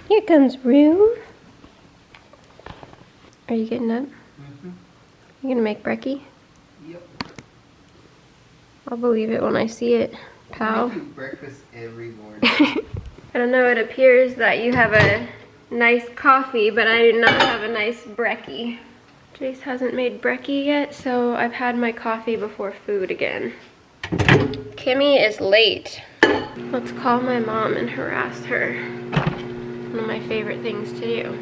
Here comes Rue. Are you getting up? Mm-hmm. You gonna make brekkie? Yep. I'll believe it when I see it, pal. I make you breakfast every morning. I don't know, it appears that you have a nice coffee, but I do not have a nice brekkie. Jace hasn't made brekkie yet, so I've had my coffee before food again. Kimmy is late. Let's call my mom and harass her. One of my favorite things to do.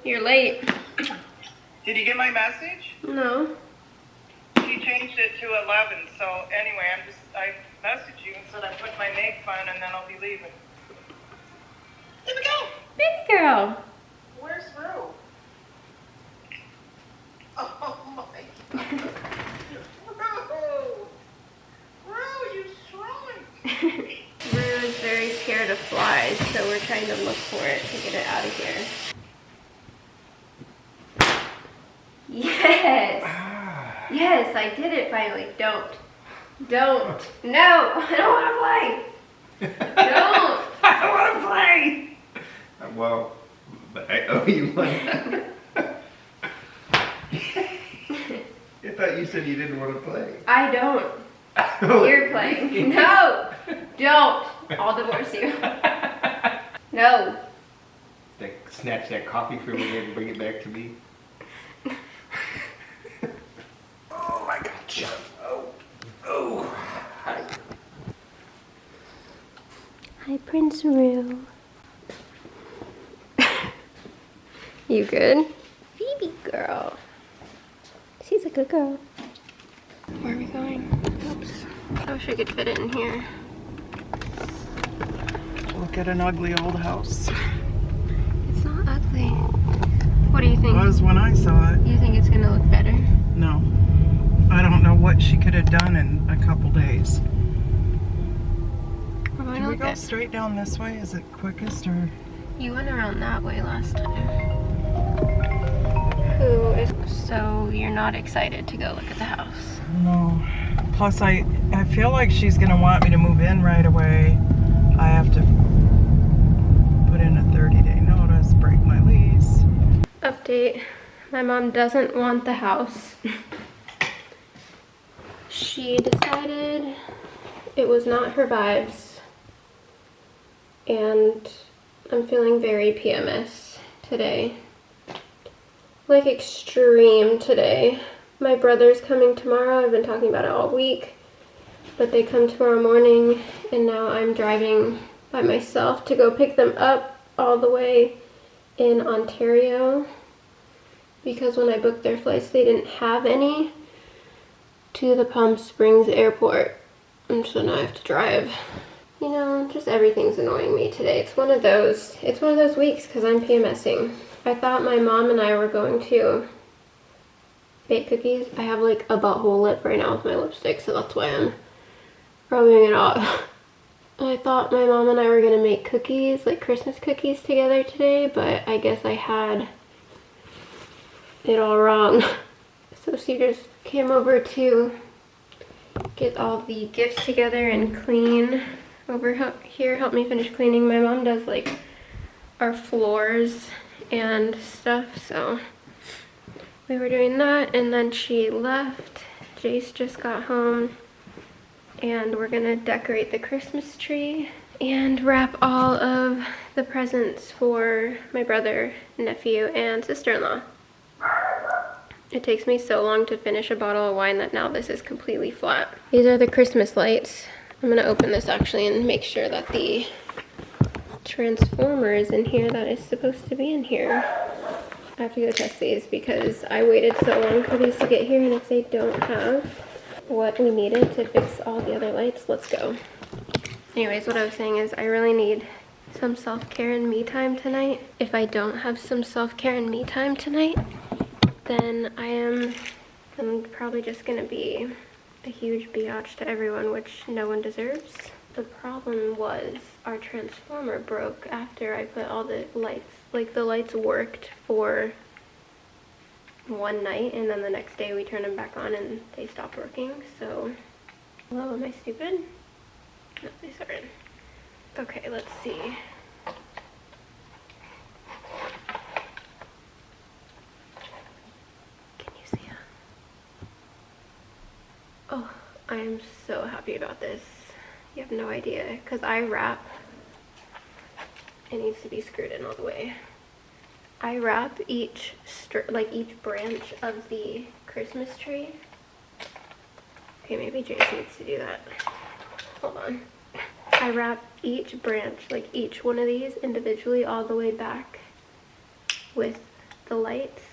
You're late. Did you get my message? No. She changed it to 11, so anyway, I messaged you and said I'm putting my makeup on and then I'll be leaving. Here we go! Baby girl. Where's Rue? Oh my God. Rue, you shrunk! Rue is very scared of flies, so we're trying to look for it to get it out of here. Yes! Yes, I did it finally. Don't. No! I don't want to play! Don't! I don't want to play! Well, but I owe you one. I thought you said you didn't want to play. I don't. You're playing. No! Don't! I'll divorce you. No. Snatch that coffee from me and bring it back to me. Oh, I got you. Oh. Hi. Hi, Prince Rue. You good? Phoebe girl. She's a good girl. Where are we going? Oops. I wish I could fit it in here. Look at an ugly old house. It's not ugly. What do you think? It was when I saw it. You think it's gonna look better? No. I don't know what she could have done in a couple days. We're going Do to we look go at... straight down this way? Is it quickest or? You went around that way last time. Who is... So you're not excited to go look at the house? No. Plus I feel like she's gonna want me to move in right away. I have to put in a 30-day notice, break my lease. Update. My mom doesn't want the house. She decided it was not her vibes. And I'm feeling very PMS today. Like extreme today. My brother's coming tomorrow. I've been talking about it all week. But they come tomorrow morning and now I'm driving by myself to go pick them up all the way in Ontario. Because when I booked their flights, they didn't have any to the Palm Springs airport. And so now I have to drive. You know, just everything's annoying me today. It's one of those weeks because I'm PMSing. I thought my mom and I were going to bake cookies. I have like a butthole lip right now with my lipstick, so that's why I'm rubbing it off. I thought my mom and I were gonna make cookies, like Christmas cookies together today, but I guess I had it all wrong. So she just came over to get all the gifts together and clean over here, help me finish cleaning. My mom does like our floors and stuff, so we were doing that and then she left. Jace just got home and we're gonna decorate the Christmas tree and wrap all of the presents for my brother, nephew, and sister-in-law. It takes me so long to finish a bottle of wine that now this is completely flat. These are the Christmas lights. I'm gonna open this actually and make sure that the transformer is in here that is supposed to be in here. I have to go test these because I waited so long for these to get here, and if they don't have what we needed to fix all the other lights, let's go. Anyways, what I was saying is I really need some self-care and me time tonight. If I don't have some self-care and me time tonight, then I'm probably just gonna be a huge biatch to everyone, which no one deserves. The problem was our transformer broke after I put all the lights, like the lights worked for one night and then the next day we turned them back on and they stopped working. So Hello, am I stupid? No, these aren't. Okay, let's see. Can you see it? Oh, I am so happy about this. You have no idea, because I wrap. It needs to be screwed in all the way. I wrap each branch of the Christmas tree. Okay, maybe Jason needs to do that. Hold on. I wrap each branch, like each one of these individually all the way back with the lights.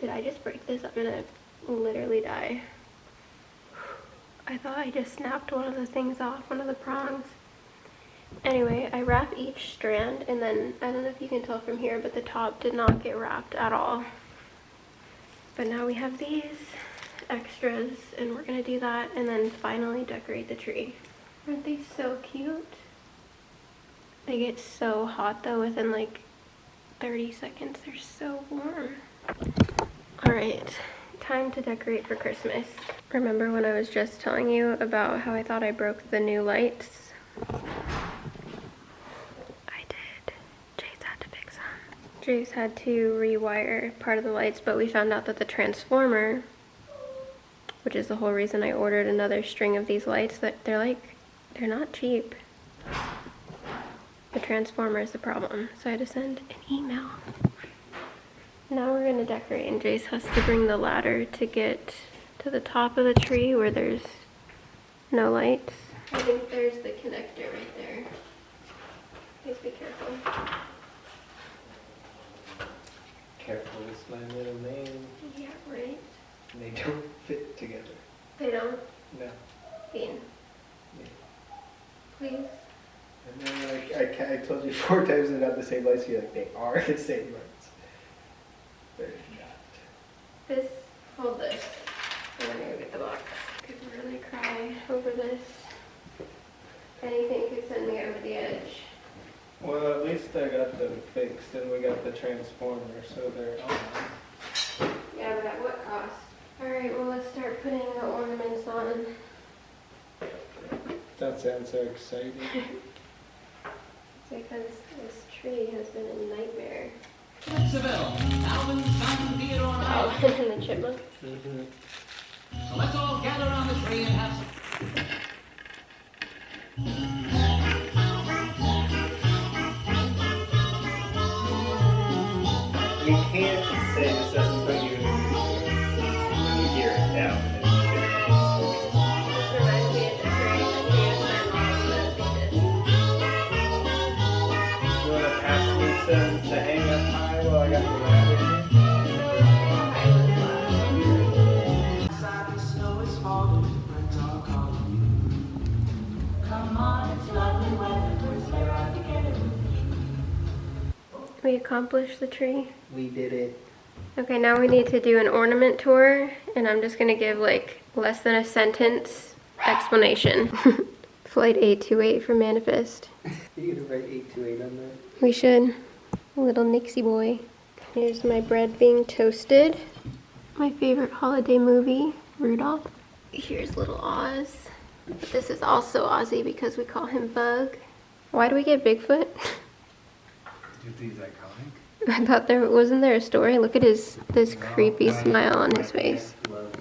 Did I just break this? I'm gonna literally die. I thought I just snapped one of the things off, one of the prongs. Anyway, I wrap each strand, and then, I don't know if you can tell from here, but the top did not get wrapped at all. But now we have these extras, and we're gonna do that, and then finally decorate the tree. Aren't they so cute? They get so hot though within like 30 seconds. They're so warm. Alright, time to decorate for Christmas. Remember when I was just telling you about how I thought I broke the new lights? Jace had to rewire part of the lights, but we found out that the transformer, which is the whole reason I ordered another string of these lights, that they're not cheap. The transformer is the problem, so I had to send an email. Now we're gonna decorate, and Jace has to bring the ladder to get to the top of the tree where there's no lights. I think there's the connector right there. Please be careful. Careful with my little name. Yeah, right. They don't fit together. They don't? No. Bean. Yeah. Please. And then I told you 4 times they're not the same lights. You're like, they are the same lights. They're not. This, hold this. I'm gonna go get the box. I could really cry over this. Anything could send me over the edge. Well, at least I got them fixed and we got the transformer, so they're on. Yeah, but at what cost? Alright, well let's start putting the ornaments on. That sounds so exciting. It's because this tree has been a nightmare. Alvin And the chipmunk. Mm-hmm. So let's all gather around the tree and have some. You can't say this doesn't put you in a good mood when you hear it now. This reminds me of decorating the tree with my mom that we did. You want to pass me some to hang up high while I got the ladder here? We accomplished the tree. We did it. Okay, now we need to do an ornament tour, and I'm just gonna give like less than a sentence explanation. Flight 828 for Manifest. You gonna write 828 on that? We should. Little Nixie boy. Here's my bread being toasted. My favorite holiday movie, Rudolph. Here's little Oz. This is also Ozzy because we call him Bug. Why do we get Bigfoot? He's iconic. I thought wasn't there a story? Look at this creepy smile on his face.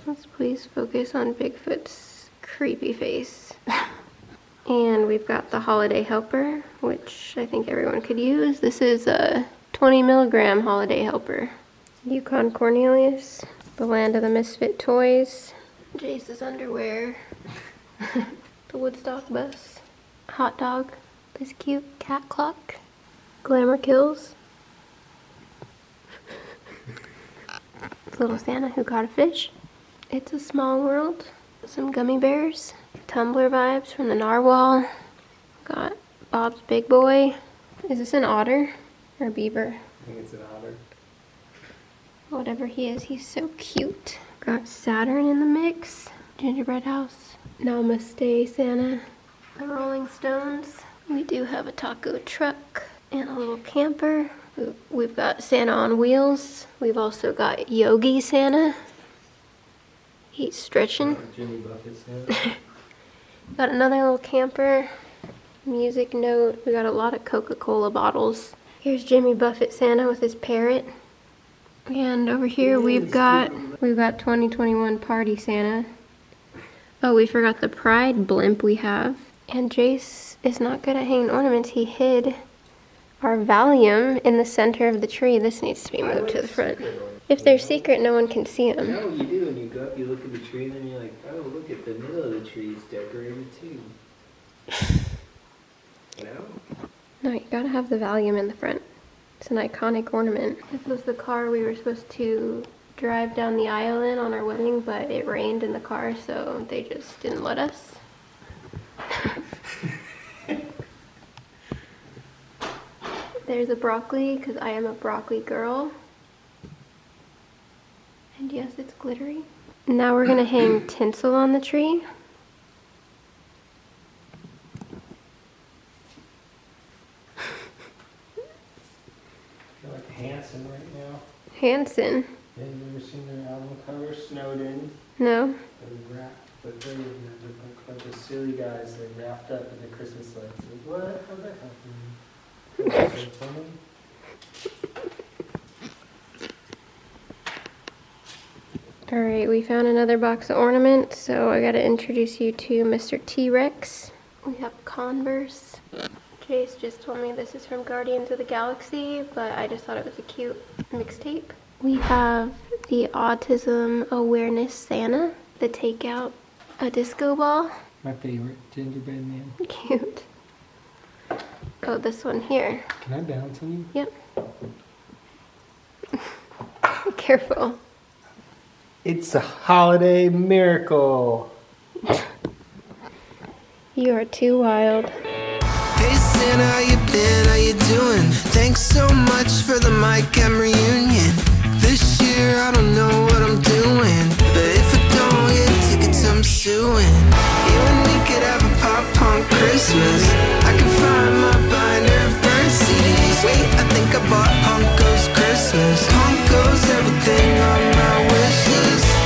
Let's please focus on Bigfoot's creepy face. And we've got the holiday helper, which I think everyone could use. This is a 20 milligram holiday helper. Yukon Cornelius, the land of the misfit toys, Jace's underwear, the Woodstock bus, hot dog, this cute cat clock, Glamour Kills, little Santa who caught a fish, It's a Small World, some gummy bears, Tumblr vibes from the narwhal, got Bob's Big Boy. Is this an otter or a beaver? I think it's an otter. Whatever he is, he's so cute. Got Saturn in the mix, gingerbread house, Namaste Santa, the Rolling Stones. We do have a taco truck and a little camper. We've got Santa on wheels. We've also got Yogi Santa. He's stretching. Jimmy Buffett Santa. Got another little camper. Music note. We got a lot of Coca-Cola bottles. Here's Jimmy Buffett Santa with his parrot. And over here we've got 2021 Party Santa. Oh, we forgot the Pride blimp we have. And Jace is not good at hanging ornaments. He hid our Valium in the center of the tree. This needs to be moved to the front. If they're secret, no one can see them. No, you do. When you go up, you look at the tree, and then you're like, oh, look at the middle of the tree is decorated too. No? No, you gotta have the Valium in the front. It's an iconic ornament. This was the car we were supposed to drive down the aisle in on our wedding, but it rained in the car, so they just didn't let us. There's a broccoli, because I am a broccoli girl. And yes, it's glittery. Now we're gonna hang tinsel on the tree. I feel like Hanson right now. Hanson? Have you ever seen their album cover, Snowden? No. They're wrapped, but they look like the silly guys. They're wrapped up in the Christmas lights. Like, what? How'd that happen? That's so funny. Alright, we found another box of ornaments, so I gotta introduce you to Mr. T-Rex. We have Converse. Chase just told me this is from Guardians of the Galaxy, but I just thought it was a cute mixtape. We have the Autism Awareness Santa, the Takeout, a disco ball. My favorite gingerbread man. Cute. Oh, this one here. Can I bounce on you? Yep. Careful. It's a holiday miracle. You are too wild. Hey Santa, how you been? How you doing? Thanks so much for the mic, Emery.